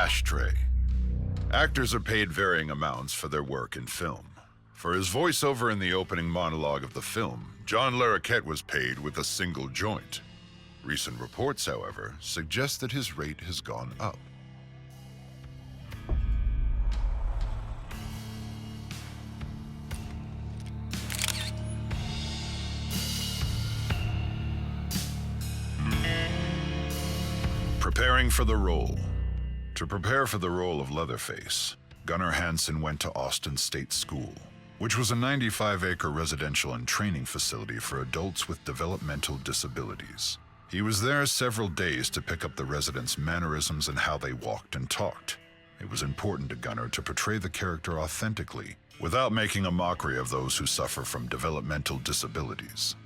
Ashtray. Actors are paid varying amounts for their work in film. For his voiceover in the opening monologue of the film, John Larroquette was paid with a single joint. Recent reports, however, suggest that his rate has gone up. Preparing for the role. To prepare for the role of Leatherface, Gunnar Hansen went to Austin State School, which was a 95-acre residential and training facility for adults with developmental disabilities. He was there several days to pick up the residents' mannerisms and how they walked and talked. It was important to Gunnar to portray the character authentically, without making a mockery of those who suffer from developmental disabilities.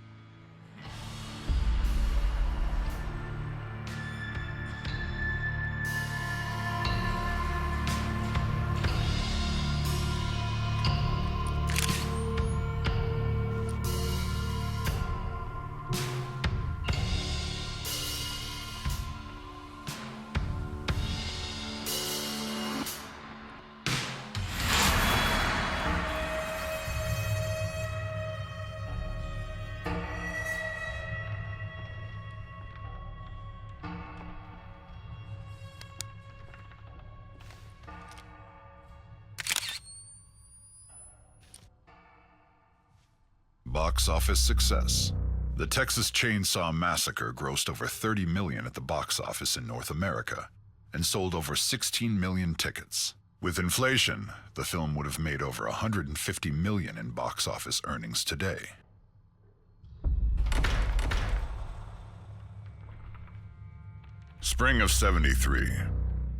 Box office success. The Texas Chainsaw Massacre grossed over $30 million at the box office in North America and sold over 16 million tickets. With inflation, the film would have made over $150 million in box office earnings today. Spring of '73.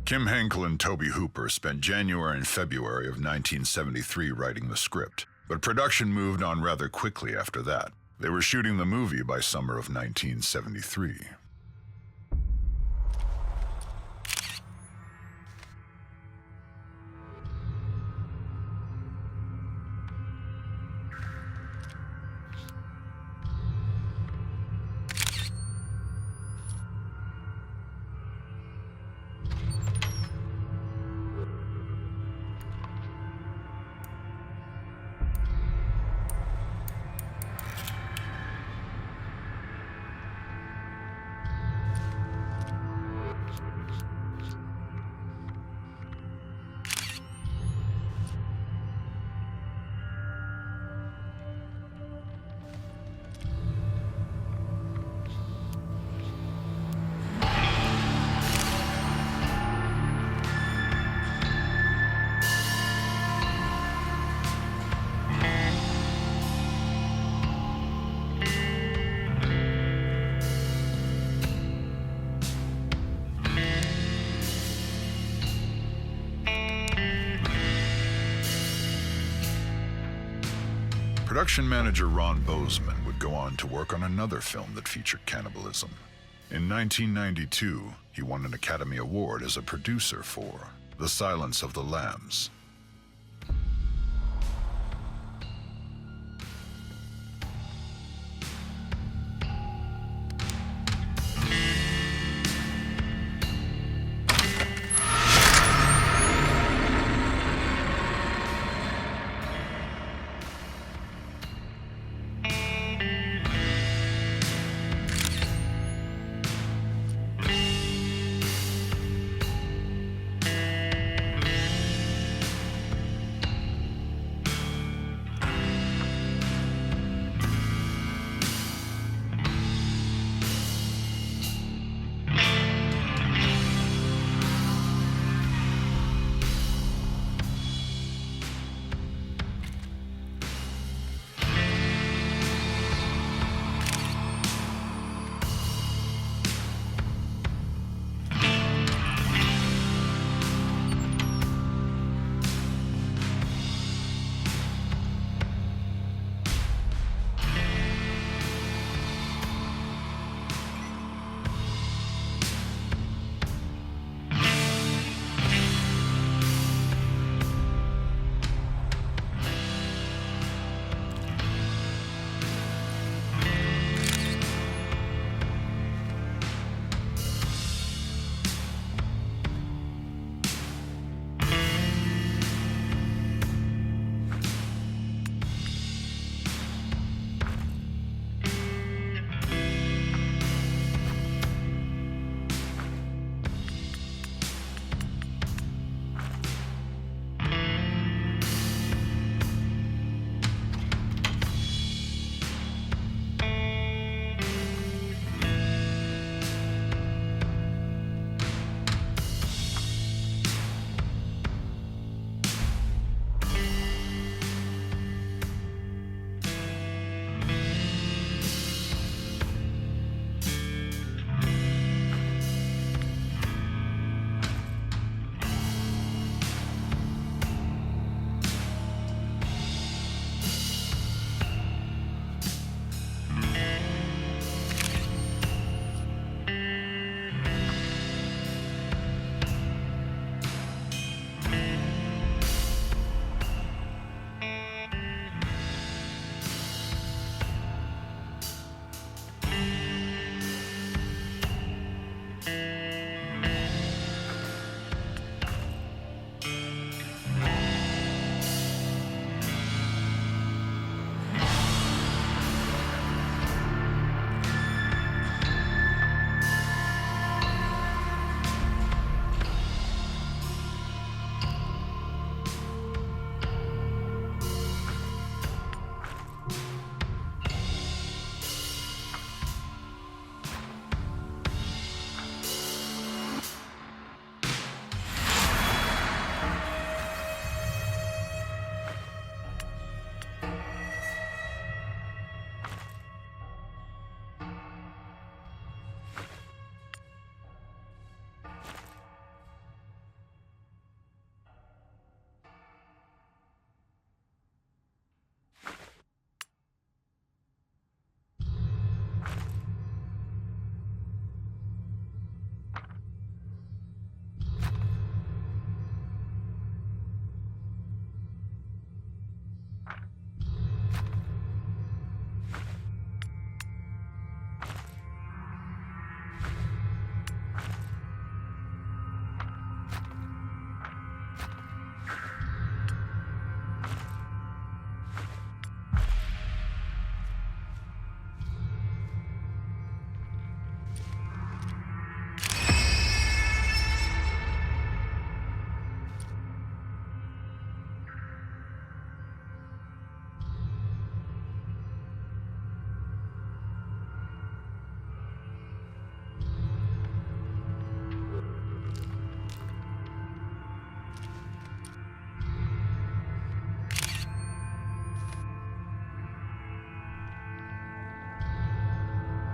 Kim Henkel and Tobe Hooper spent January and February of 1973 writing the script, but production moved on rather quickly after that. They were shooting the movie by summer of 1973. Production manager Ron Bozeman would go on to work on another film that featured cannibalism. In 1992, he won an Academy Award as a producer for The Silence of the Lambs.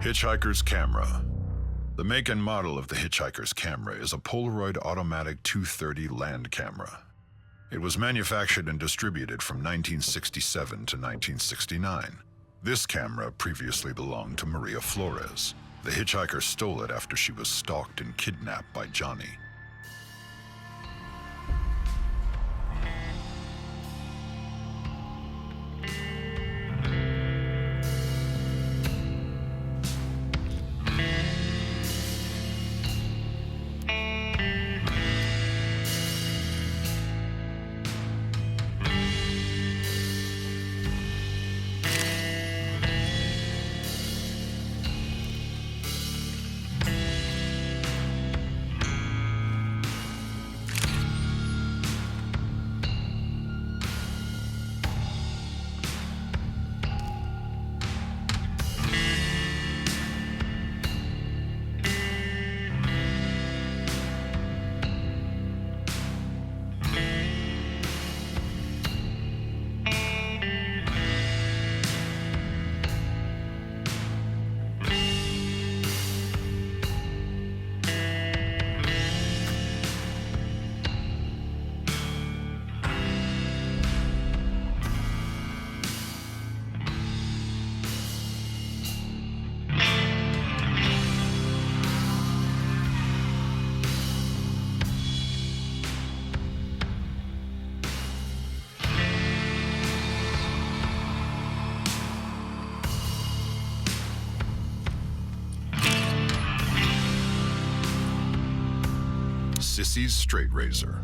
Hitchhiker's camera. The make and model of the Hitchhiker's camera is a Polaroid automatic 230 land camera. It was manufactured and distributed from 1967 to 1969. This camera previously belonged to Maria Flores. The hitchhiker stole it after she was stalked and kidnapped by Johnny. Sissy's straight razor.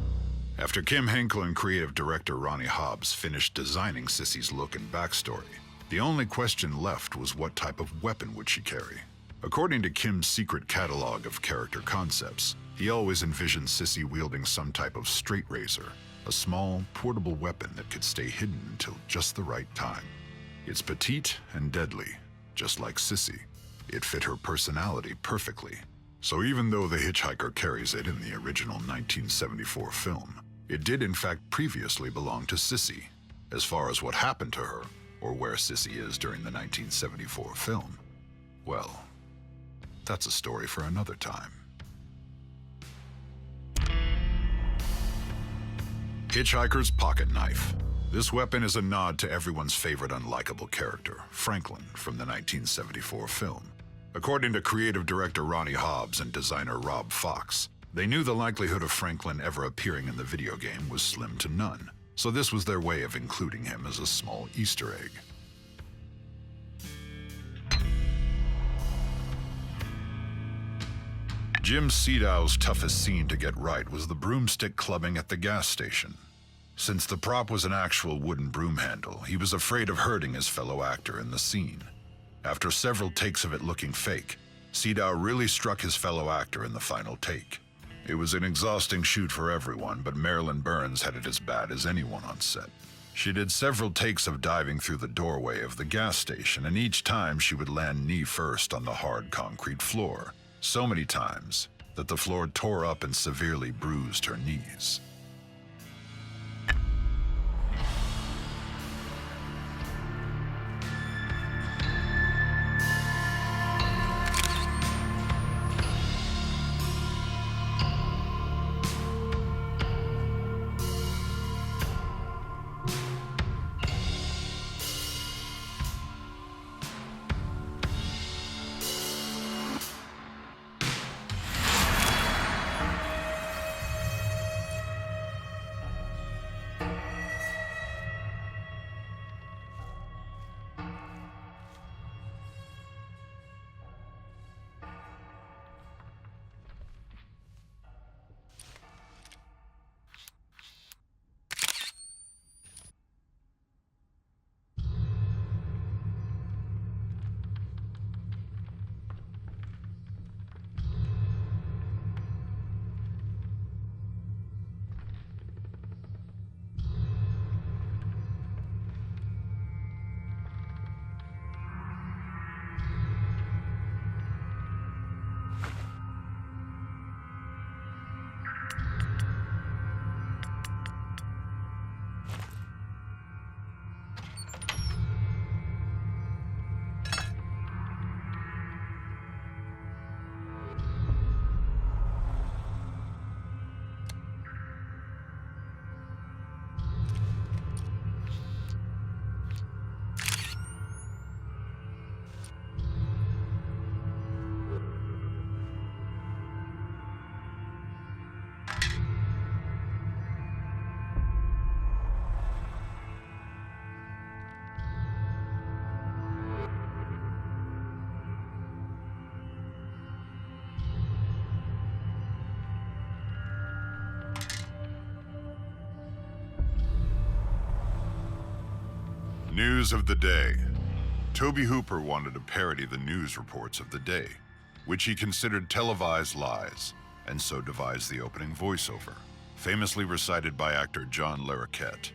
After Kim Henkel and creative director Ronnie Hobbs finished designing Sissy's look and backstory, the only question left was what type of weapon would she carry. According to Kim's secret catalog of character concepts, he always envisioned Sissy wielding some type of straight razor, a small, portable weapon that could stay hidden until just the right time. It's petite and deadly, just like Sissy. It fit her personality perfectly. So even though the hitchhiker carries it in the original 1974 film, it did in fact previously belong to Sissy. As far as what happened to her, or where Sissy is during the 1974 film, well, that's a story for another time. Hitchhiker's pocket knife. This weapon is a nod to everyone's favorite unlikable character, Franklin, from the 1974 film. According to creative director Ronnie Hobbs and designer Rob Fox, they knew the likelihood of Franklin ever appearing in the video game was slim to none, so this was their way of including him as a small Easter egg. Jim Sedow's toughest scene to get right was the broomstick clubbing at the gas station. Since the prop was an actual wooden broom handle, he was afraid of hurting his fellow actor in the scene. After several takes of it looking fake, Sedow really struck his fellow actor in the final take. It was an exhausting shoot for everyone, but Marilyn Burns had it as bad as anyone on set. She did several takes of diving through the doorway of the gas station, and each time she would land knee first on the hard concrete floor, so many times that the floor tore up and severely bruised her knees. News of the day. Toby Hooper wanted to parody the news reports of the day, which he considered televised lies, and so devised the opening voiceover, famously recited by actor John Larroquette.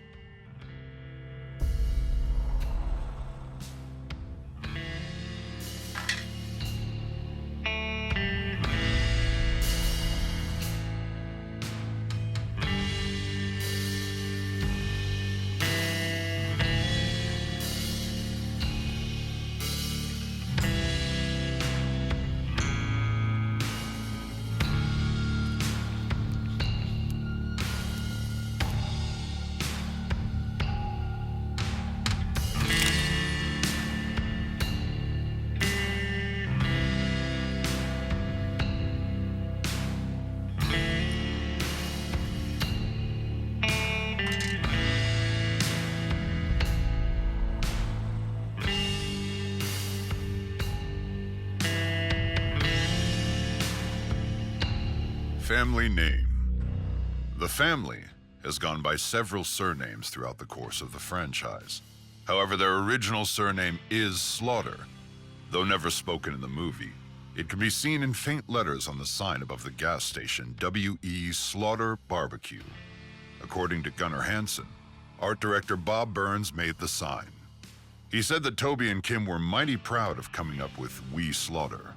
Family name. The family has gone by several surnames throughout the course of the franchise. However, their original surname is Slaughter. Though never spoken in the movie, it can be seen in faint letters on the sign above the gas station, W.E. Slaughter Barbecue. According to Gunnar Hansen, art director Bob Burns made the sign. He said that Toby and Kim were mighty proud of coming up with We Slaughter.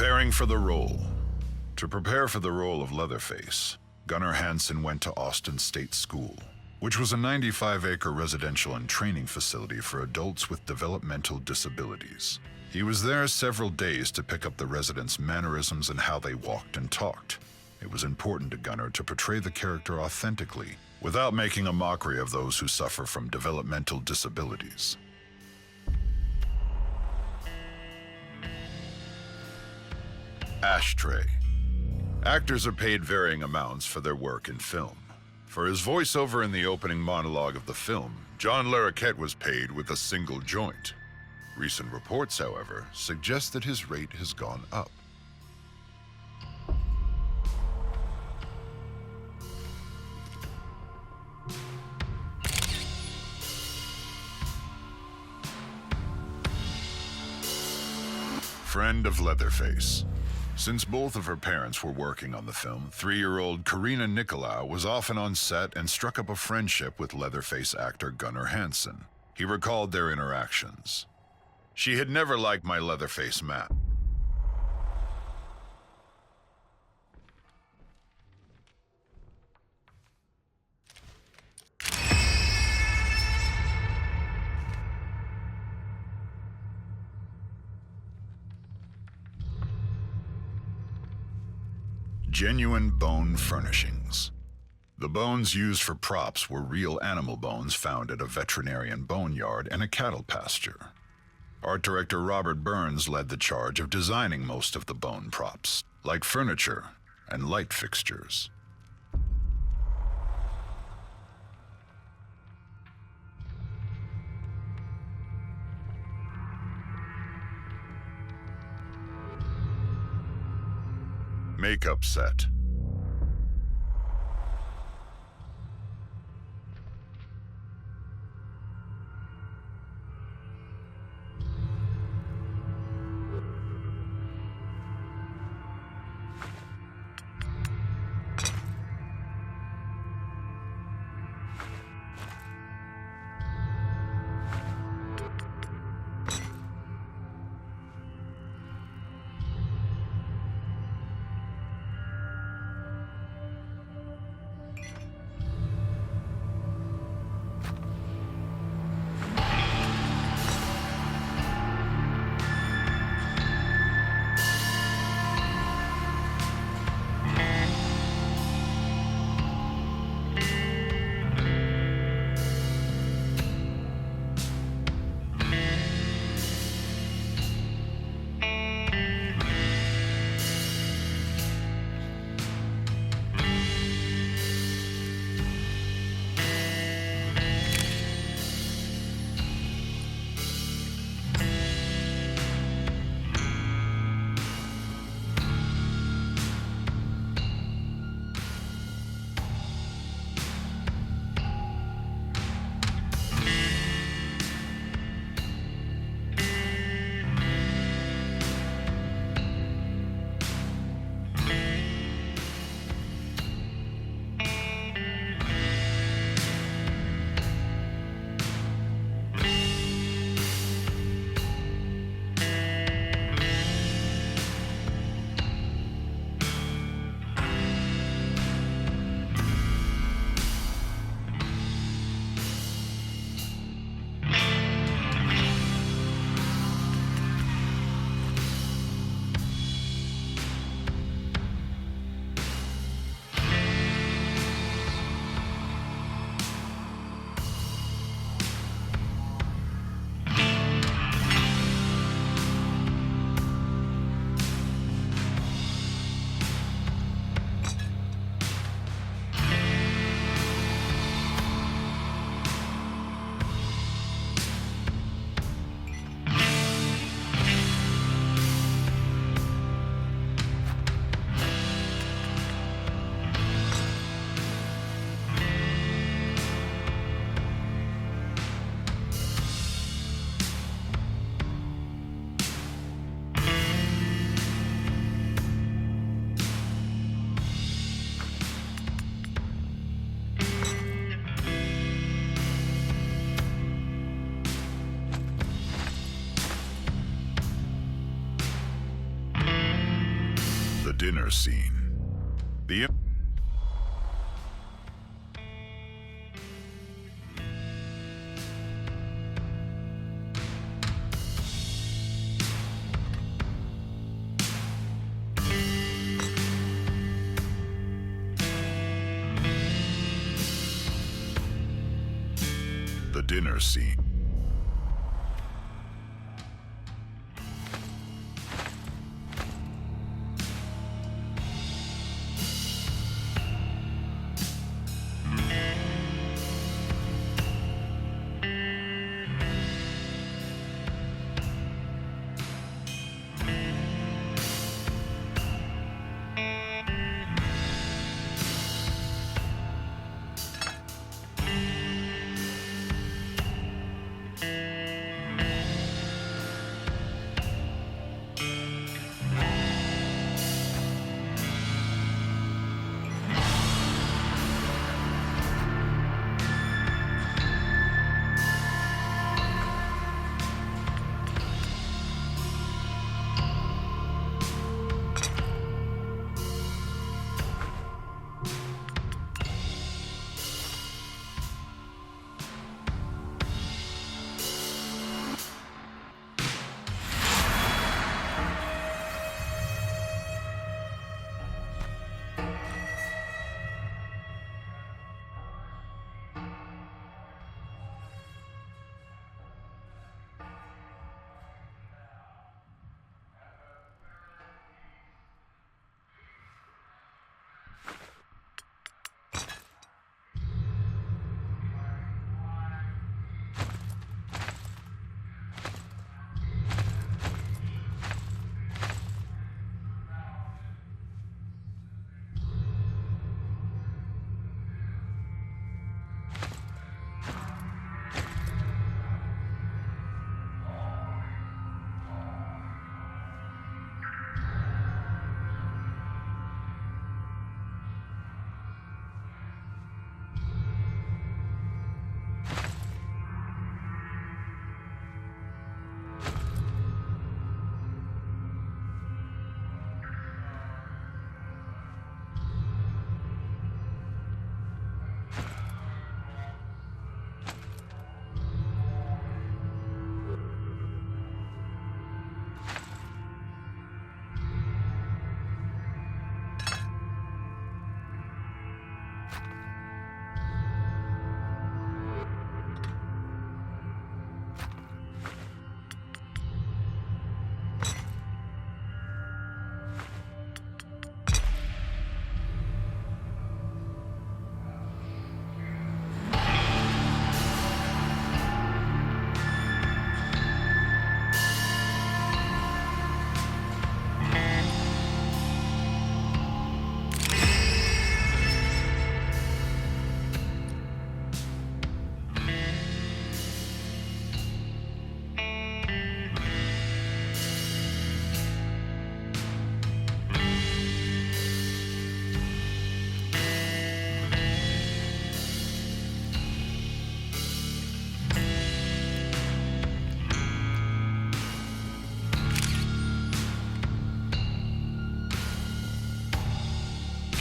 Preparing for the role. To prepare for the role of Leatherface, Gunnar Hansen went to Austin State School, which was a 95-acre residential and training facility for adults with developmental disabilities. He was there several days to pick up the residents' mannerisms and how they walked and talked. It was important to Gunnar to portray the character authentically, without making a mockery of those who suffer from developmental disabilities. Ashtray. Actors are paid varying amounts for their work in film. For his voiceover in the opening monologue of the film, John Larroquette was paid with a single joint. Recent reports, however, suggest that his rate has gone up. Friend of Leatherface. Since both of her parents were working on the film, 3-year-old Karina Nicolau was often on set and struck up a friendship with Leatherface actor Gunnar Hansen. He recalled their interactions. She had never liked my Leatherface map. Genuine bone furnishings. The bones used for props were real animal bones found at a veterinarian boneyard and a cattle pasture. Art director Robert Burns led the charge of designing most of the bone props, like furniture and light fixtures. Makeup set. dinner scene. The dinner scene.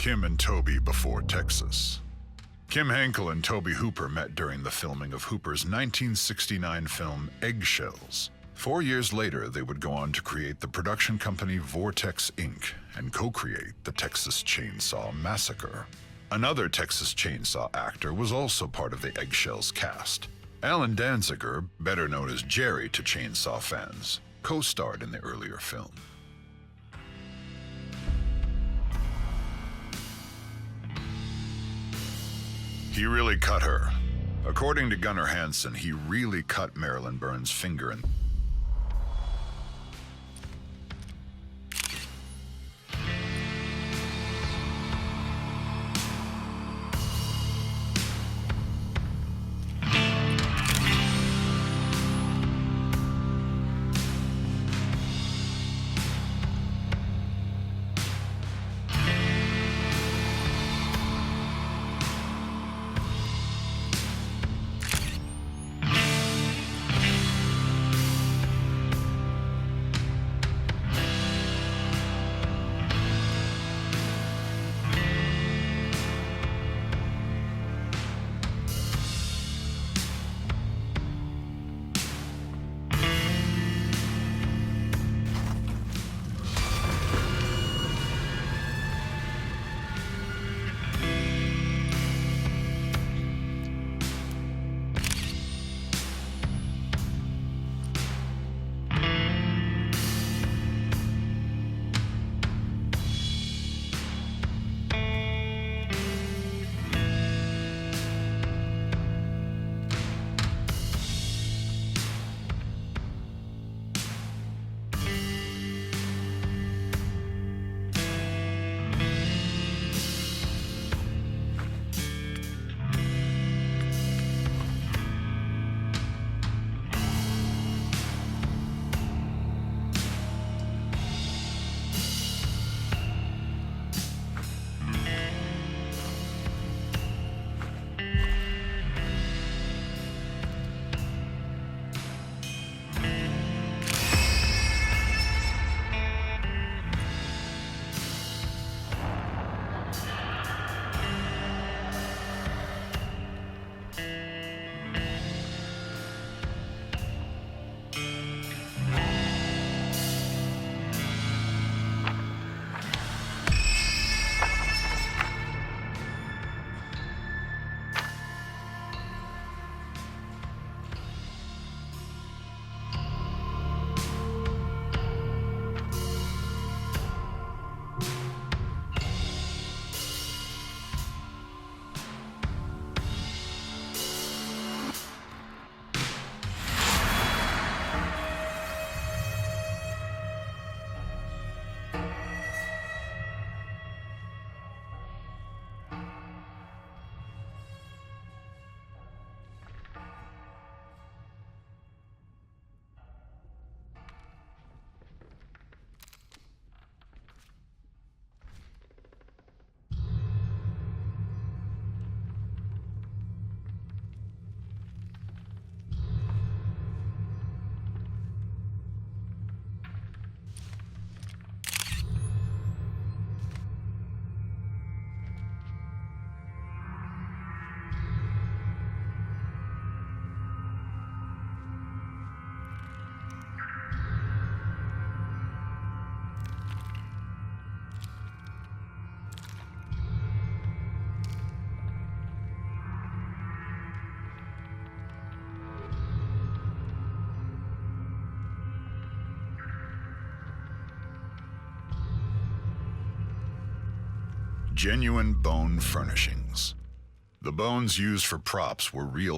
Kim and Toby before Texas. Kim Henkel and Toby Hooper met during the filming of Hooper's 1969 film Eggshells. 4 years later, they would go on to create the production company Vortex Inc. and co-create the Texas Chainsaw Massacre. Another Texas Chainsaw actor was also part of the Eggshells cast. Alan Danziger, better known as Jerry to Chainsaw fans, co-starred in the earlier film. He really cut her. According to Gunnar Hansen, he really cut Marilyn Burns' finger and Genuine bone furnishings. The bones used for props were real.